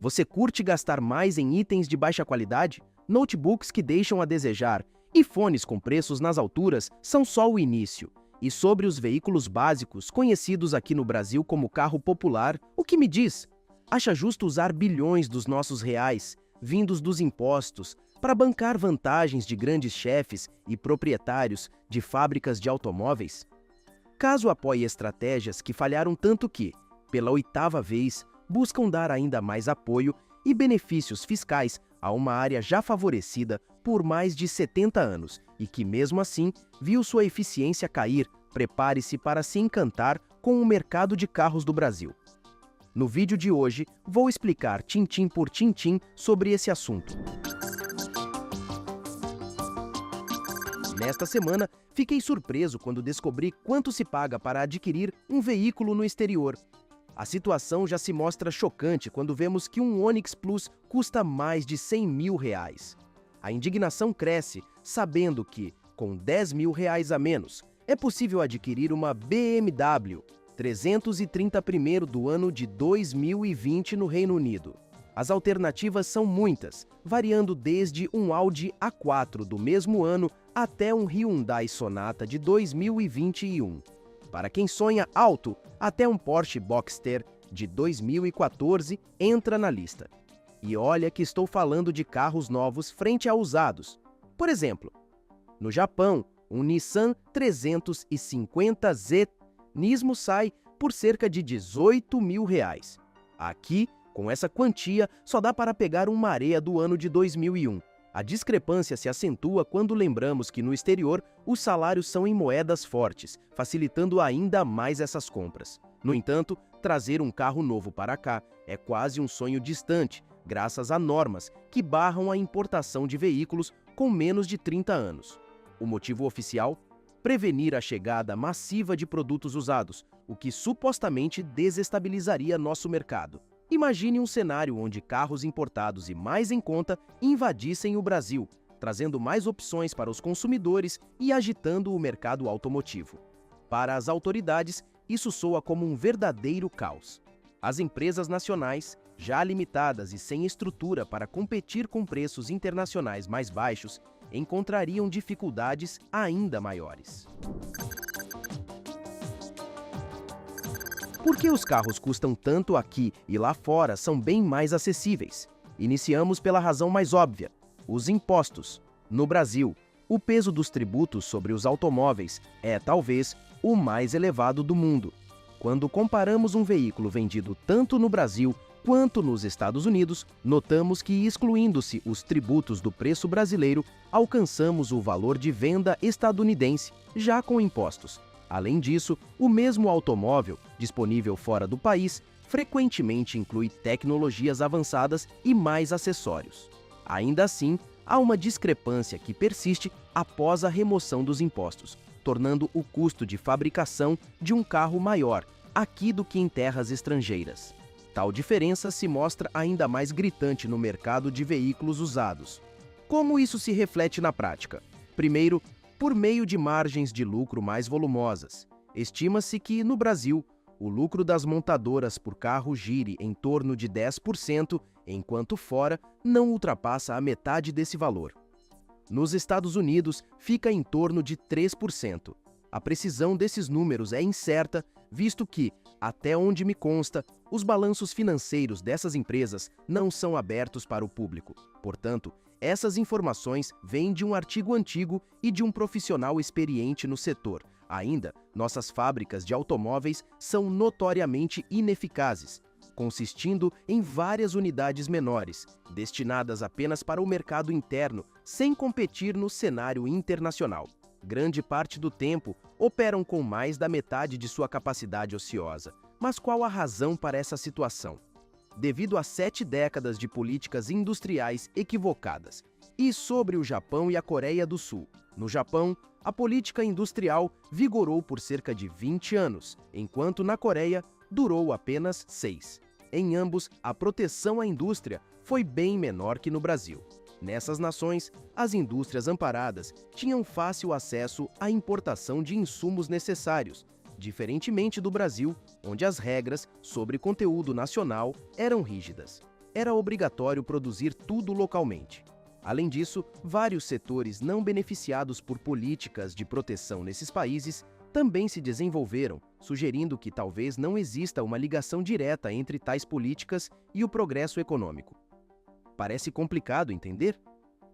Você curte gastar mais em itens de baixa qualidade? Notebooks que deixam a desejar e fones com preços nas alturas são só o início. E sobre os veículos básicos, conhecidos aqui no Brasil como carro popular, o que me diz? Acha justo usar bilhões dos nossos reais, vindos dos impostos, para bancar vantagens de grandes chefes e proprietários de fábricas de automóveis? Caso apoie estratégias que falharam tanto que, pela 8ª vez, buscam dar ainda mais apoio e benefícios fiscais a uma área já favorecida por mais de 70 anos e que, mesmo assim, viu sua eficiência cair, prepare-se para se encantar com o mercado de carros do Brasil. No vídeo de hoje, vou explicar tintim por tintim sobre esse assunto. Nesta semana, fiquei surpreso quando descobri quanto se paga para adquirir um veículo no exterior. A situação já se mostra chocante quando vemos que um Onix Plus custa mais de R$100 mil. A indignação cresce sabendo que, com R$10 mil a menos, é possível adquirir uma BMW 330 primeiro do ano de 2020 no Reino Unido. As alternativas são muitas, variando desde um Audi A4 do mesmo ano até um Hyundai Sonata de 2021. Para quem sonha alto, até um Porsche Boxster de 2014 entra na lista. E olha que estou falando de carros novos frente a usados. Por exemplo, no Japão, um Nissan 350Z Nismo sai por cerca de R$18 mil. Aqui, com essa quantia, só dá para pegar um Marea do ano de 2001. A discrepância se acentua quando lembramos que no exterior os salários são em moedas fortes, facilitando ainda mais essas compras. No entanto, trazer um carro novo para cá é quase um sonho distante, graças a normas que barram a importação de veículos com menos de 30 anos. O motivo oficial? Prevenir a chegada massiva de produtos usados, o que supostamente desestabilizaria nosso mercado. Imagine um cenário onde carros importados e mais em conta invadissem o Brasil, trazendo mais opções para os consumidores e agitando o mercado automotivo. Para as autoridades, isso soa como um verdadeiro caos. As empresas nacionais, já limitadas e sem estrutura para competir com preços internacionais mais baixos, encontrariam dificuldades ainda maiores. Por que os carros custam tanto aqui e lá fora são bem mais acessíveis? Iniciamos pela razão mais óbvia: os impostos. No Brasil, o peso dos tributos sobre os automóveis é, talvez, o mais elevado do mundo. Quando comparamos um veículo vendido tanto no Brasil quanto nos Estados Unidos, notamos que, excluindo-se os tributos do preço brasileiro, alcançamos o valor de venda estadunidense, já com impostos. Além disso, o mesmo automóvel, disponível fora do país, frequentemente inclui tecnologias avançadas e mais acessórios. Ainda assim, há uma discrepância que persiste após a remoção dos impostos, tornando o custo de fabricação de um carro maior aqui do que em terras estrangeiras. Tal diferença se mostra ainda mais gritante no mercado de veículos usados. Como isso se reflete na prática? Primeiro, por meio de margens de lucro mais volumosas. Estima-se que, no Brasil, o lucro das montadoras por carro gire em torno de 10%, enquanto fora não ultrapassa a metade desse valor. Nos Estados Unidos, fica em torno de 3%. A precisão desses números é incerta, visto que, até onde me consta, os balanços financeiros dessas empresas não são abertos para o público. Portanto, essas informações vêm de um artigo antigo e de um profissional experiente no setor. Ainda, nossas fábricas de automóveis são notoriamente ineficazes, consistindo em várias unidades menores, destinadas apenas para o mercado interno, sem competir no cenário internacional. Grande parte do tempo, operam com mais da metade de sua capacidade ociosa. Mas qual a razão para essa situação? Devido a 7 décadas de políticas industriais equivocadas. E sobre o Japão e a Coreia do Sul. No Japão, a política industrial vigorou por cerca de 20 anos, enquanto na Coreia durou apenas 6. Em ambos, a proteção à indústria foi bem menor que no Brasil. Nessas nações, as indústrias amparadas tinham fácil acesso à importação de insumos necessários, diferentemente do Brasil, onde as regras sobre conteúdo nacional eram rígidas. era obrigatório produzir tudo localmente. Além disso, vários setores não beneficiados por políticas de proteção nesses países também se desenvolveram, sugerindo que talvez não exista uma ligação direta entre tais políticas e o progresso econômico. Parece complicado entender?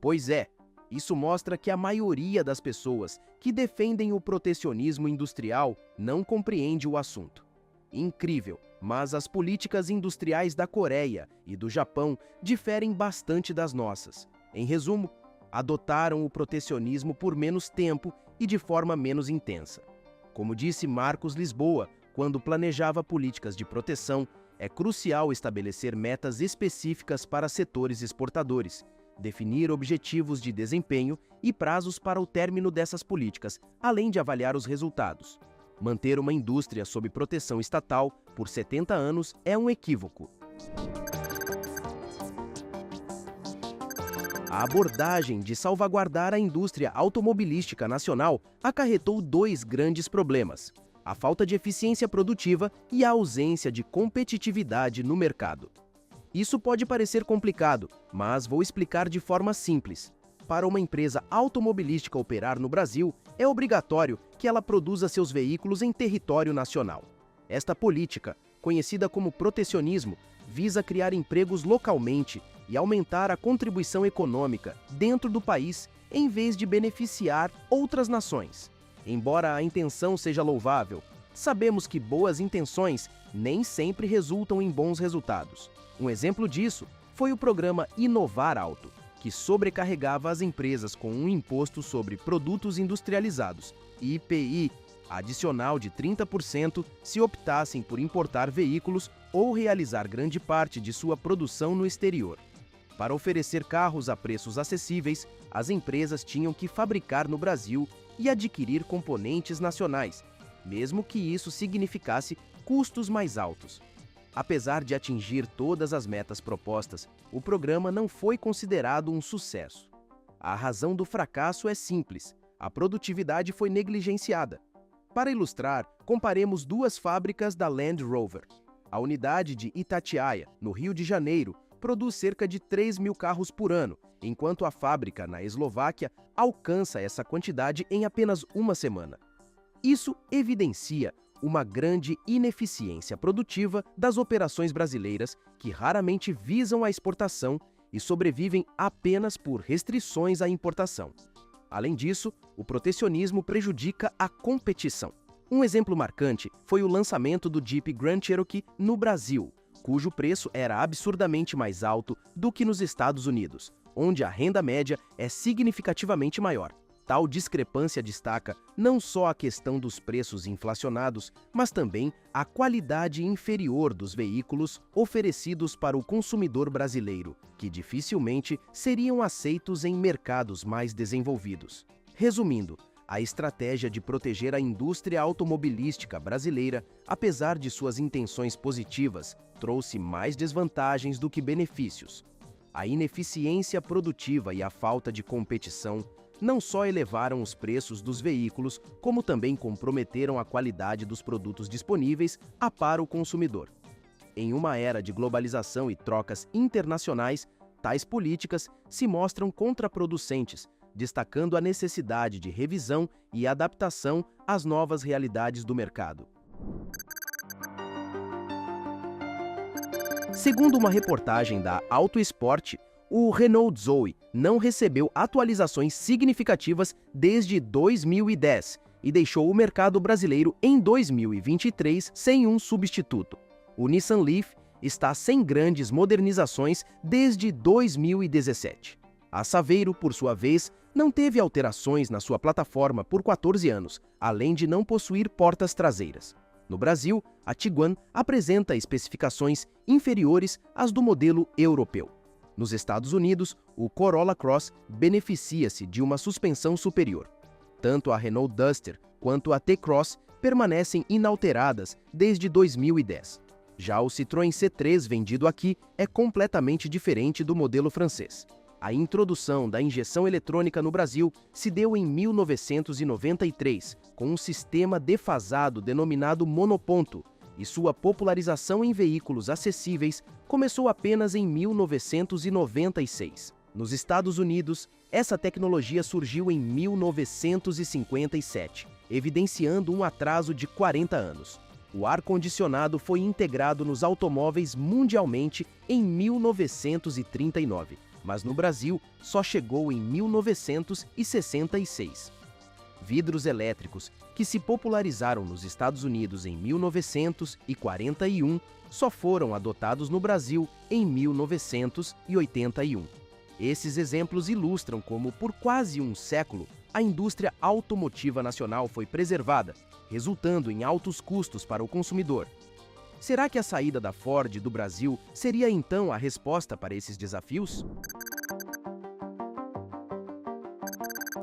Pois é, isso mostra que a maioria das pessoas que defendem o protecionismo industrial não compreende o assunto. Incrível, mas as políticas industriais da Coreia e do Japão diferem bastante das nossas. Em resumo, adotaram o protecionismo por menos tempo e de forma menos intensa. Como disse Marcos Lisboa, quando planejava políticas de proteção, é crucial estabelecer metas específicas para setores exportadores, definir objetivos de desempenho e prazos para o término dessas políticas, além de avaliar os resultados. Manter uma indústria sob proteção estatal por 70 anos é um equívoco. A abordagem de salvaguardar a indústria automobilística nacional acarretou dois grandes problemas: a falta de eficiência produtiva e a ausência de competitividade no mercado. Isso pode parecer complicado, mas vou explicar de forma simples. Para uma empresa automobilística operar no Brasil, é obrigatório que ela produza seus veículos em território nacional. Esta política, conhecida como protecionismo, visa criar empregos localmente e aumentar a contribuição econômica dentro do país em vez de beneficiar outras nações. Embora a intenção seja louvável, sabemos que boas intenções nem sempre resultam em bons resultados. Um exemplo disso foi o programa Inovar Auto, que sobrecarregava as empresas com um imposto sobre produtos industrializados, IPI, adicional de 30% se optassem por importar veículos ou realizar grande parte de sua produção no exterior. Para oferecer carros a preços acessíveis, as empresas tinham que fabricar no Brasil e adquirir componentes nacionais, mesmo que isso significasse custos mais altos. Apesar de atingir todas as metas propostas, o programa não foi considerado um sucesso. A razão do fracasso é simples: a produtividade foi negligenciada. Para ilustrar, comparemos duas fábricas da Land Rover. A unidade de Itatiaia, no Rio de Janeiro, produz cerca de 3.000 carros por ano, enquanto a fábrica na Eslováquia alcança essa quantidade em apenas uma semana. Isso evidencia uma grande ineficiência produtiva das operações brasileiras, que raramente visam a exportação e sobrevivem apenas por restrições à importação. Além disso, o protecionismo prejudica a competição. Um exemplo marcante foi o lançamento do Jeep Grand Cherokee no Brasil, cujo preço era absurdamente mais alto do que nos Estados Unidos, onde a renda média é significativamente maior. Tal discrepância destaca não só a questão dos preços inflacionados, mas também a qualidade inferior dos veículos oferecidos para o consumidor brasileiro, que dificilmente seriam aceitos em mercados mais desenvolvidos. Resumindo, a estratégia de proteger a indústria automobilística brasileira, apesar de suas intenções positivas, trouxe mais desvantagens do que benefícios. A ineficiência produtiva e a falta de competição não só elevaram os preços dos veículos, como também comprometeram a qualidade dos produtos disponíveis para o consumidor. Em uma era de globalização e trocas internacionais, tais políticas se mostram contraproducentes, destacando a necessidade de revisão e adaptação às novas realidades do mercado. Segundo uma reportagem da Auto Sport, o Renault Zoe não recebeu atualizações significativas desde 2010 e deixou o mercado brasileiro em 2023 sem um substituto. O Nissan Leaf está sem grandes modernizações desde 2017. A Saveiro, por sua vez, não teve alterações na sua plataforma por 14 anos, além de não possuir portas traseiras. No Brasil, a Tiguan apresenta especificações inferiores às do modelo europeu. Nos Estados Unidos, o Corolla Cross beneficia-se de uma suspensão superior. Tanto a Renault Duster quanto a T-Cross permanecem inalteradas desde 2010. Já o Citroën C3 vendido aqui é completamente diferente do modelo francês. A introdução da injeção eletrônica no Brasil se deu em 1993, com um sistema defasado denominado monoponto, e sua popularização em veículos acessíveis começou apenas em 1996. Nos Estados Unidos, essa tecnologia surgiu em 1957, evidenciando um atraso de 40 anos. O ar-condicionado foi integrado nos automóveis mundialmente em 1939, mas no Brasil só chegou em 1966. Vidros elétricos, que se popularizaram nos Estados Unidos em 1941, só foram adotados no Brasil em 1981. Esses exemplos ilustram como, por quase um século, a indústria automotiva nacional foi preservada, resultando em altos custos para o consumidor. Será que a saída da Ford do Brasil seria então a resposta para esses desafios?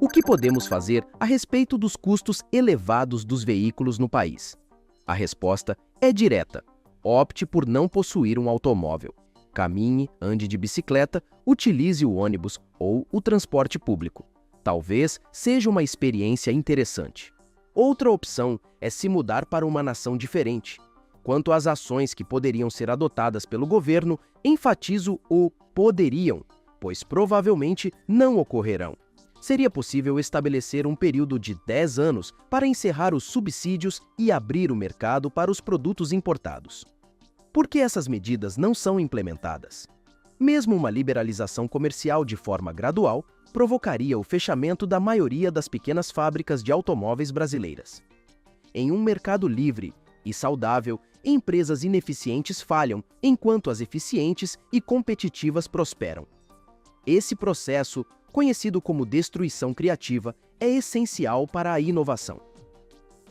O que podemos fazer a respeito dos custos elevados dos veículos no país? A resposta é direta. Opte por não possuir um automóvel. Caminhe, ande de bicicleta, utilize o ônibus ou o transporte público. Talvez seja uma experiência interessante. Outra opção é se mudar para uma nação diferente. Quanto às ações que poderiam ser adotadas pelo governo, enfatizo o poderiam, pois provavelmente não ocorrerão. Seria possível estabelecer um período de 10 anos para encerrar os subsídios e abrir o mercado para os produtos importados. Por que essas medidas não são implementadas? Mesmo uma liberalização comercial de forma gradual provocaria o fechamento da maioria das pequenas fábricas de automóveis brasileiras. Em um mercado livre e saudável, empresas ineficientes falham, enquanto as eficientes e competitivas prosperam. Esse processo, conhecido como destruição criativa, é essencial para a inovação.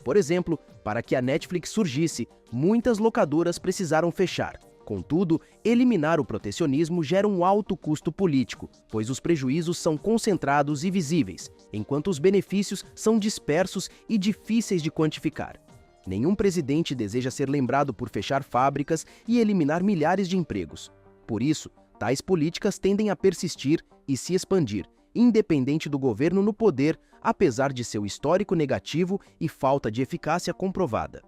Por exemplo, para que a Netflix surgisse, muitas locadoras precisaram fechar. Contudo, eliminar o protecionismo gera um alto custo político, pois os prejuízos são concentrados e visíveis, enquanto os benefícios são dispersos e difíceis de quantificar. Nenhum presidente deseja ser lembrado por fechar fábricas e eliminar milhares de empregos. Por isso, tais políticas tendem a persistir e se expandir, independente do governo no poder, apesar de seu histórico negativo e falta de eficácia comprovada.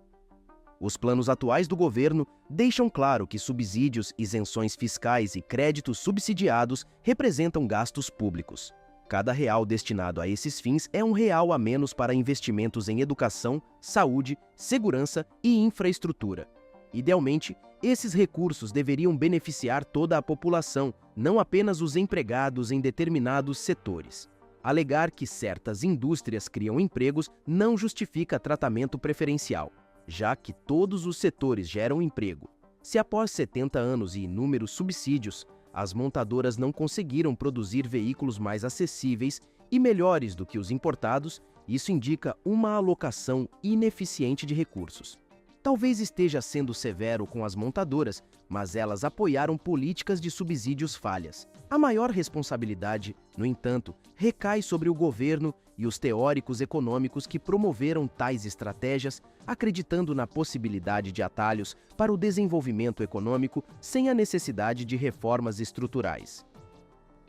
Os planos atuais do governo deixam claro que subsídios, isenções fiscais e créditos subsidiados representam gastos públicos. Cada real destinado a esses fins é um real a menos para investimentos em educação, saúde, segurança e infraestrutura. Idealmente, esses recursos deveriam beneficiar toda a população, não apenas os empregados em determinados setores. Alegar que certas indústrias criam empregos não justifica tratamento preferencial, já que todos os setores geram emprego. Se após 70 anos e inúmeros subsídios, as montadoras não conseguiram produzir veículos mais acessíveis e melhores do que os importados, isso indica uma alocação ineficiente de recursos. Talvez esteja sendo severo com as montadoras, mas elas apoiaram políticas de subsídios falhas. A maior responsabilidade, no entanto, recai sobre o governo e os teóricos econômicos que promoveram tais estratégias, acreditando na possibilidade de atalhos para o desenvolvimento econômico sem a necessidade de reformas estruturais.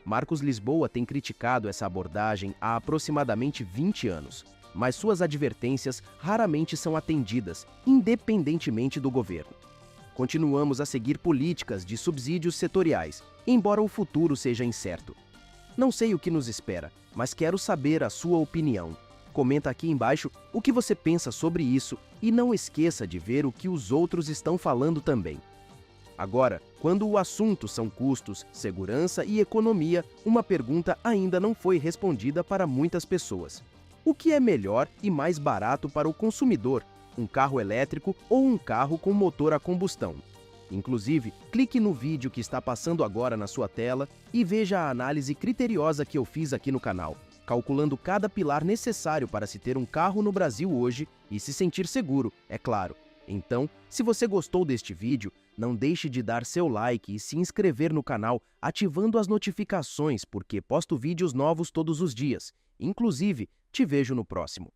Marcos Lisboa tem criticado essa abordagem há aproximadamente 20 anos. Mas suas advertências raramente são atendidas, independentemente do governo. Continuamos a seguir políticas de subsídios setoriais, embora o futuro seja incerto. Não sei o que nos espera, mas quero saber a sua opinião. Comenta aqui embaixo o que você pensa sobre isso e não esqueça de ver o que os outros estão falando também. Agora, quando o assunto são custos, segurança e economia, uma pergunta ainda não foi respondida para muitas pessoas. O que é melhor e mais barato para o consumidor, um carro elétrico ou um carro com motor a combustão? Inclusive, clique no vídeo que está passando agora na sua tela e veja a análise criteriosa que eu fiz aqui no canal, calculando cada pilar necessário para se ter um carro no Brasil hoje e se sentir seguro, é claro. Então, se você gostou deste vídeo, não deixe de dar seu like e se inscrever no canal ativando as notificações porque posto vídeos novos todos os dias. Inclusive, te vejo no próximo.